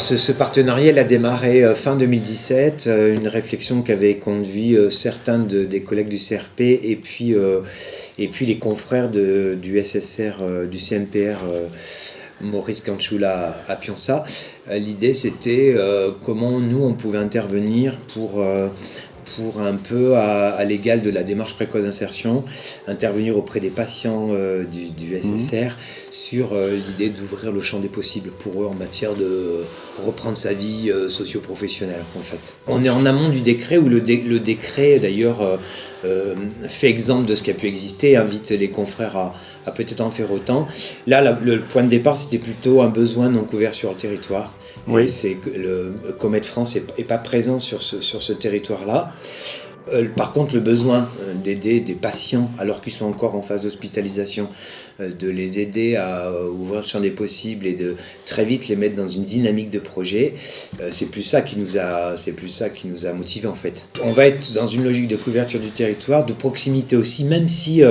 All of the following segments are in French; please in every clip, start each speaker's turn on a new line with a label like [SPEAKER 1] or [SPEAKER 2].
[SPEAKER 1] Alors ce partenariat il a démarré fin 2017, une réflexion qu'avaient conduit certains des collègues du CRP et puis les confrères du SSR, du CMPR, Maurice Canchoula à Pionça. L'idée c'était comment nous on pouvait intervenir pour un peu à l'égal de la démarche précoce d'insertion, intervenir auprès des patients du SSR sur l'idée d'ouvrir le champ des possibles pour eux en matière de reprendre sa vie socio-professionnelle en fait. On est en amont du décret où le décret d'ailleurs fait exemple de ce qui a pu exister, invite les confrères à peut-être en faire autant. Là, le point de départ, c'était plutôt un besoin non couvert sur le territoire. Oui. Et c'est que le Comet France n'est pas présent sur ce territoire-là. Par contre, le besoin d'aider des patients, alors qu'ils sont encore en phase d'hospitalisation, de les aider à ouvrir le champ des possibles et de très vite les mettre dans une dynamique de projet, c'est plus ça qui nous a motivés en fait. On va être dans une logique de couverture du territoire, de proximité aussi, même si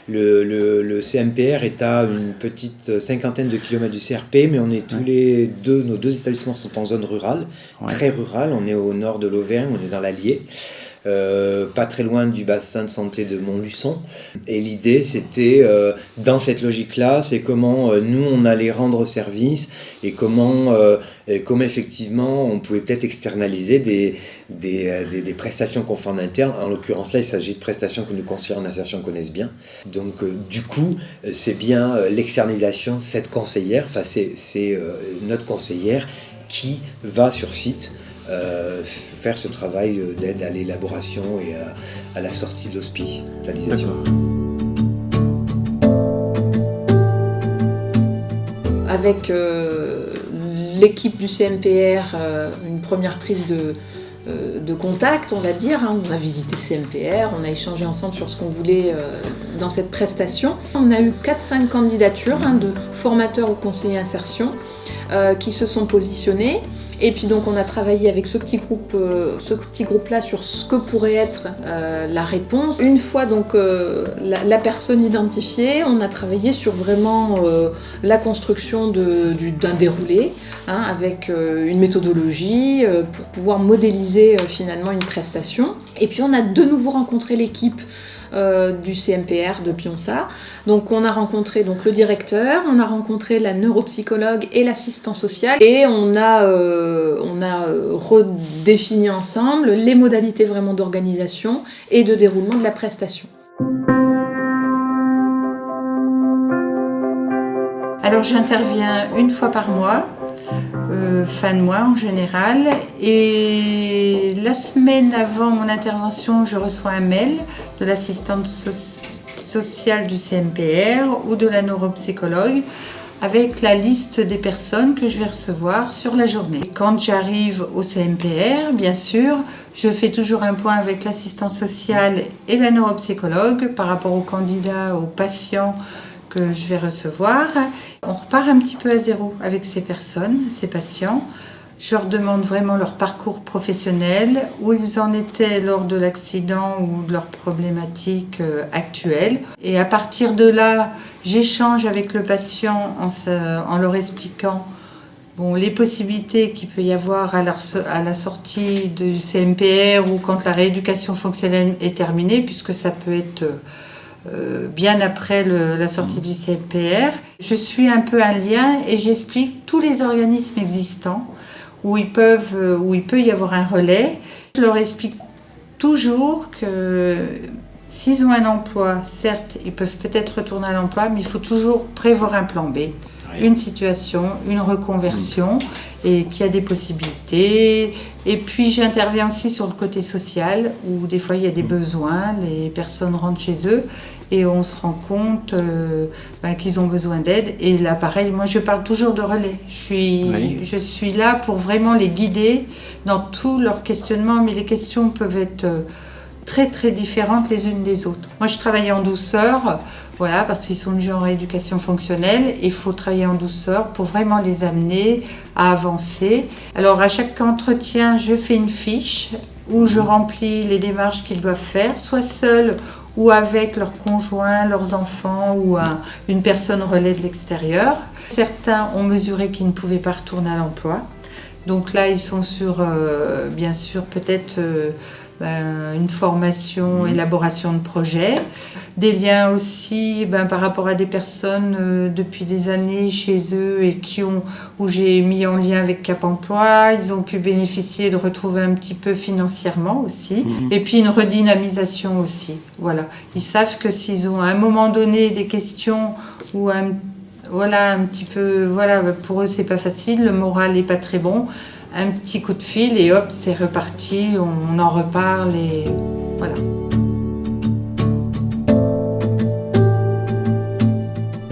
[SPEAKER 1] le CMPR est à une petite cinquantaine de kilomètres du CRP, mais on est nos deux établissements sont en zone rurale, très rurale. On est au nord de l'Auvergne, on est dans l'Allier. Pas très loin du bassin de santé de Montluçon. Et l'idée, c'était, dans cette logique-là, c'est comment nous, on allait rendre service et comment effectivement, on pouvait peut-être externaliser des prestations qu'on fait en interne. En l'occurrence, là, il s'agit de prestations que nos conseillers en insertion connaissent bien. Donc, du coup, c'est bien l'externalisation de cette conseillère, enfin, c'est notre conseillère qui va sur site faire ce travail d'aide à l'élaboration et à la sortie de l'hospitalisation.
[SPEAKER 2] Avec l'équipe du CMPR, une première prise de contact, on va dire. On a visité le CMPR, on a échangé ensemble sur ce qu'on voulait dans cette prestation. On a eu 4-5 candidatures de formateurs ou conseillers insertion qui se sont positionnés. Et puis donc on a travaillé avec ce petit groupe-là sur ce que pourrait être la réponse. Une fois donc la personne identifiée, on a travaillé sur vraiment la construction d'un déroulé, avec une méthodologie pour pouvoir modéliser finalement une prestation. Et puis on a de nouveau rencontré l'équipe du CMPR de Pionça. Donc on a rencontré le directeur, on a rencontré la neuropsychologue et l'assistant social et on a redéfini ensemble les modalités vraiment d'organisation et de déroulement de la prestation.
[SPEAKER 3] Alors j'interviens une fois par mois, fin de mois en général, et la semaine avant mon intervention, je reçois un mail de l'assistante sociale du CMPR ou de la neuropsychologue avec la liste des personnes que je vais recevoir sur la journée. Quand j'arrive au CMPR, bien sûr, je fais toujours un point avec l'assistante sociale et la neuropsychologue par rapport aux candidats, aux patients que je vais recevoir. On repart un petit peu à zéro avec ces personnes, ces patients. Je leur demande vraiment leur parcours professionnel, où ils en étaient lors de l'accident ou de leurs problématiques actuelles. Et à partir de là, j'échange avec le patient en leur expliquant les possibilités qu'il peut y avoir à la sortie du CMPR ou quand la rééducation fonctionnelle est terminée, puisque ça peut être bien après la sortie du CMPR. Je suis un peu un lien et j'explique tous les organismes existants où il peut y avoir un relais. Je leur explique toujours que s'ils ont un emploi, certes, ils peuvent peut-être retourner à l'emploi, mais il faut toujours prévoir un plan B, une situation, une reconversion, et qu'il y a des possibilités. Et puis j'interviens aussi sur le côté social, où des fois il y a des besoins, les personnes rentrent chez eux, et on se rend compte qu'ils ont besoin d'aide. Et là, pareil, moi je parle toujours de relais. Je suis là pour vraiment les guider dans tous leurs questionnements, mais les questions peuvent être très très différentes les unes des autres. Moi je travaille en douceur, parce qu'ils sont déjà en rééducation fonctionnelle, il faut travailler en douceur pour vraiment les amener à avancer. Alors à chaque entretien, je fais une fiche où je remplis les démarches qu'ils doivent faire, soit seuls ou avec leurs conjoints, leurs enfants ou une personne relais de l'extérieur. Certains ont mesuré qu'ils ne pouvaient pas retourner à l'emploi. Donc là, ils sont sur, bien sûr, peut-être une formation, élaboration de projet. Des liens aussi par rapport à des personnes depuis des années chez eux et où j'ai mis en lien avec Cap Emploi. Ils ont pu bénéficier de retrouver un petit peu financièrement aussi. Et puis une redynamisation aussi. Voilà. Ils savent que s'ils ont à un moment donné des questions ou un petit peu, pour eux c'est pas facile, le moral est pas très bon. Un petit coup de fil et hop, c'est reparti, on en reparle et voilà.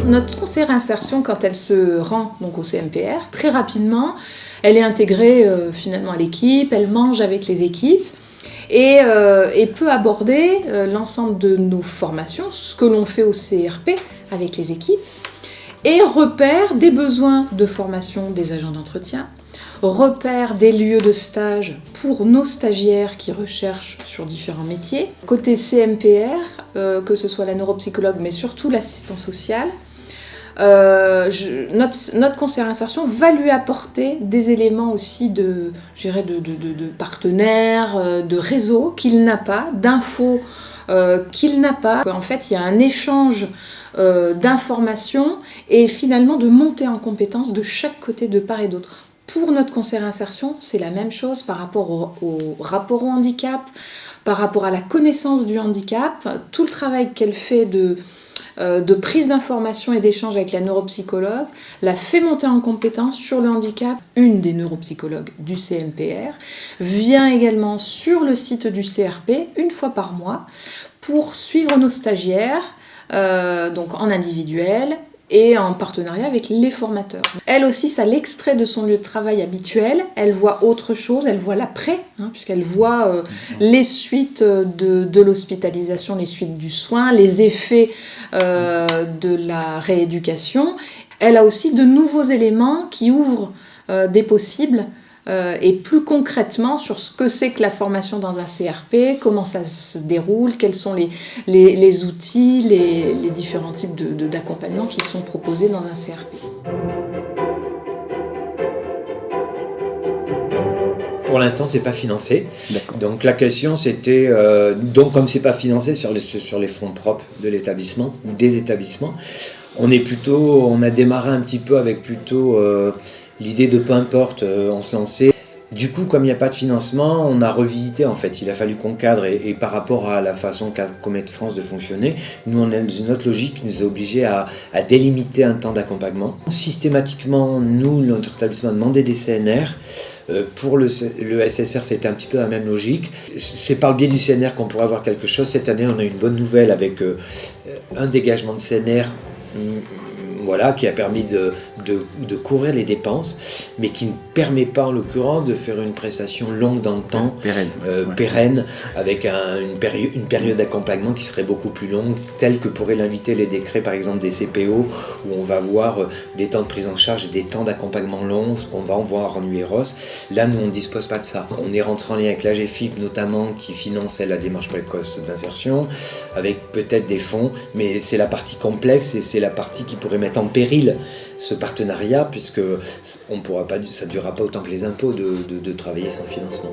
[SPEAKER 2] Notre conseillère insertion, quand elle se rend donc au CMPR, très rapidement, elle est intégrée finalement à l'équipe, elle mange avec les équipes et peut aborder l'ensemble de nos formations, ce que l'on fait au CRP avec les équipes, et repère des besoins de formation des agents d'entretien, repère des lieux de stage pour nos stagiaires qui recherchent sur différents métiers. Côté CMPR, que ce soit la neuropsychologue, mais surtout l'assistant social, notre conseillère insertion va lui apporter des éléments aussi de partenaires, de réseau qu'il n'a pas, d'infos qu'il n'a pas. En fait, il y a un échange d'informations et finalement de montée en compétences de chaque côté, de part et d'autre. Pour notre conseillère insertion, c'est la même chose par rapport au rapport au handicap, par rapport à la connaissance du handicap, tout le travail qu'elle fait de prise d'information et d'échange avec la neuropsychologue, la fait monter en compétence sur le handicap. Une des neuropsychologues du CMPR vient également sur le site du CRP une fois par mois pour suivre nos stagiaires, donc en individuel et en partenariat avec les formateurs. Elle aussi, ça l'extrait de son lieu de travail habituel, elle voit autre chose, elle voit l'après, puisqu'elle voit les suites de l'hospitalisation, les suites du soin, les effets de la rééducation. Elle a aussi de nouveaux éléments qui ouvrent des possibles et plus concrètement sur ce que c'est que la formation dans un CRP, comment ça se déroule, quels sont les outils, les différents types d'accompagnement qui sont proposés dans un CRP.
[SPEAKER 1] Pour l'instant, c'est pas financé.
[SPEAKER 4] D'accord.
[SPEAKER 1] Donc la question c'était, comme c'est pas financé sur les fonds propres de l'établissement ou des établissements, on a démarré un petit peu avec plutôt l'idée de peu importe, on se lançait. Du coup, comme il n'y a pas de financement, on a revisité en fait. Il a fallu qu'on cadre et par rapport à la façon qu'a Comet France de fonctionner, nous on a notre logique qui nous a obligés à délimiter un temps d'accompagnement. Systématiquement, notre établissement a demandé des CNR. Pour le SSR, c'était un petit peu la même logique. C'est par le biais du CNR qu'on pourrait avoir quelque chose. Cette année, on a eu une bonne nouvelle avec un dégagement de CNR. Qui a permis de couvrir les dépenses, mais qui ne permet pas en l'occurrence de faire une prestation longue dans le temps, pérenne, avec une période d'accompagnement qui serait beaucoup plus longue, telle que pourraient l'inviter les décrets par exemple des CPO, où on va voir des temps de prise en charge et des temps d'accompagnement longs, ce qu'on va en voir en UEROS. Là, nous, on ne dispose pas de ça. On est rentré en lien avec l'AGFIP notamment, qui finançait la démarche précoce d'insertion, avec peut-être des fonds, mais c'est la partie complexe et c'est la partie qui pourrait mettre en péril ce partenariat, puisque ça ne durera pas autant que les impôts de travailler sans financement.